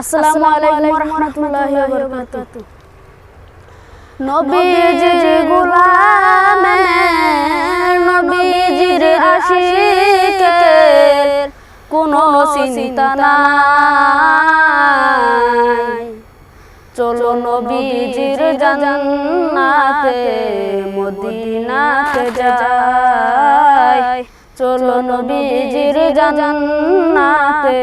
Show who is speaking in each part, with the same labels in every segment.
Speaker 1: আসসালামু আলাইকুম ওয়া রাহমাতুল্লাহি ওয়া বারাকাতুহু। নবীজির গোলামে নবীজির আশিকের কোনো চিন্তা নাই। চলো নবীজির জান্নাতে মদিনাতে যাই। চলো নবীজির জান্নাতে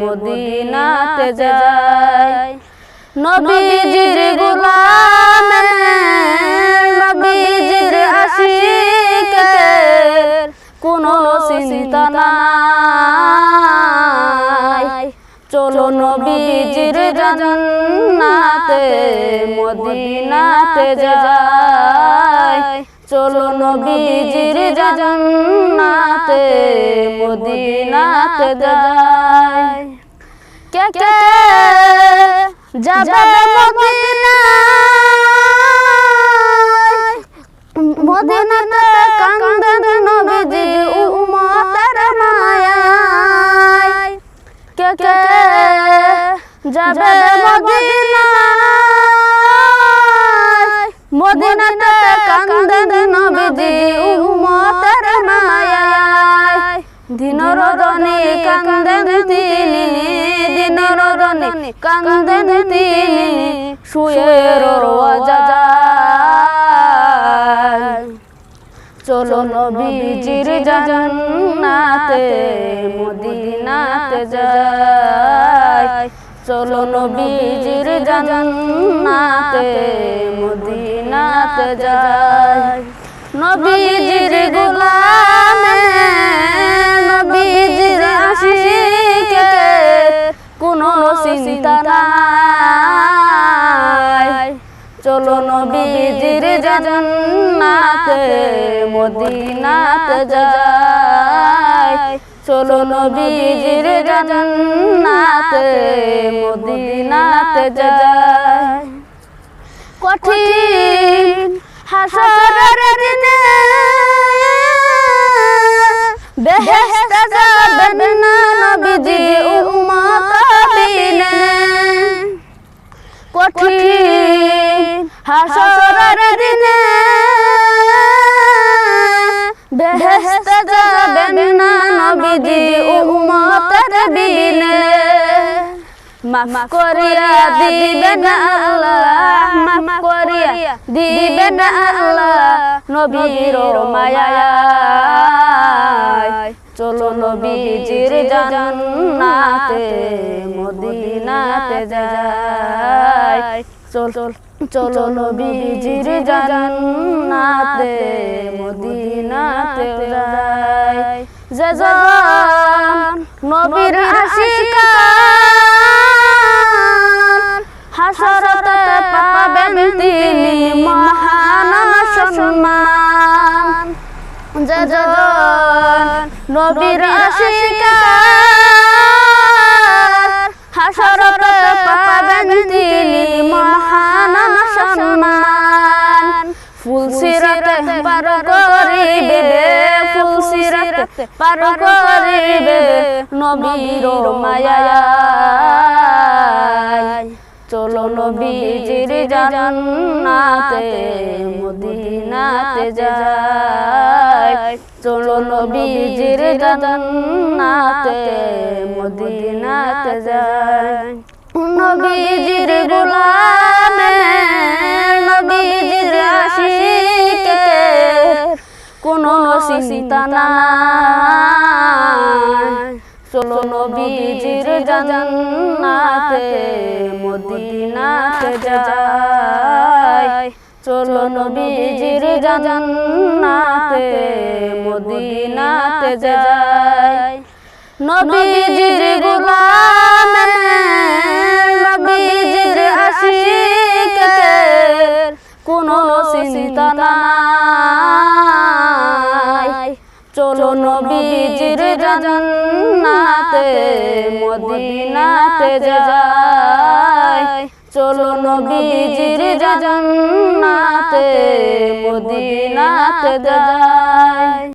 Speaker 1: মদিনাতে যাই। নবীজির গোলামে নবীজির আশিকের কোনো চিন্তা নাই। চলো নবীজির জান্নাতে মদিনাতে যাই। চলো নবীজির জান্নাতে মদিনাতে যাই। কে কে যাবে মদিনাতে কান্দেন নবীজি উম্মতের মায়ায়। কে কে যাবে মদিনাতে কান্দেন নবীজি উম্মতের মায়ায়। দিন রজনী কান্দেন তিনি, দিন রজনী কান্দেন তিনি, শুয়ে রোজায়। চলো নবীজির জান্নাতে মদিনাতে যাই। চলো নবীজির জান্নাতে মদিনাতে যাই। নবীজির গোলামে নবীজির আশিকের কোনো চিন্তা নাই। চলো নবীজির জান্নাতে মদিনাতে যাই। চলো নবীজির জান্নাতে মদিনাতে যাই। কঠিন হাসরের দিনে বেহেশতে যাবেন না নবীজি উম্মত বিনে। কঠিন হাসরের দিনে বেহেশতে যাবেন না নবীজি উম্মতের বিনে। মাফ করিয়া দিবেন আল্লাহ, মাফ করিয়া দিবেন আল্লাহ নবীর মায়ায়। চলো নবীজির জান্নাতে মদিনাতে যাই। চলো নবীজির জান্নাতে মদিনাতে যাই। যে জন নবীর আশিকান হাসরতে পাবেন তিনি মহান সম্মান। যে জন নবীর আশিকান হাসরতে পাবেন তিনি মহান সম্মান। ফুলসিরাতে পার করিবে, ফুলসিরাতে পার করিবে নবীর মায়ায়। চলো নবীজির জান্নাতে মদিনাতে যাই। চলো নবীজির জান্নাতে মদিনাতে যাই। নবীজির গোলামে নবীজির আশিকের কোনো চিন্তা নাই। চলো নবীজির জান্নাতে মদিনাতে যাই। চলো নবীজির জান্নাতে মদিনাতে যাই। নবীজির গোলামে নবীজির আশিকের কোনো চিন্তা নাই। চলো নবীজির জান্নাতে মদিনাতে যাই। চলো নবীজির জান্নাতে মদিনাতে যাই।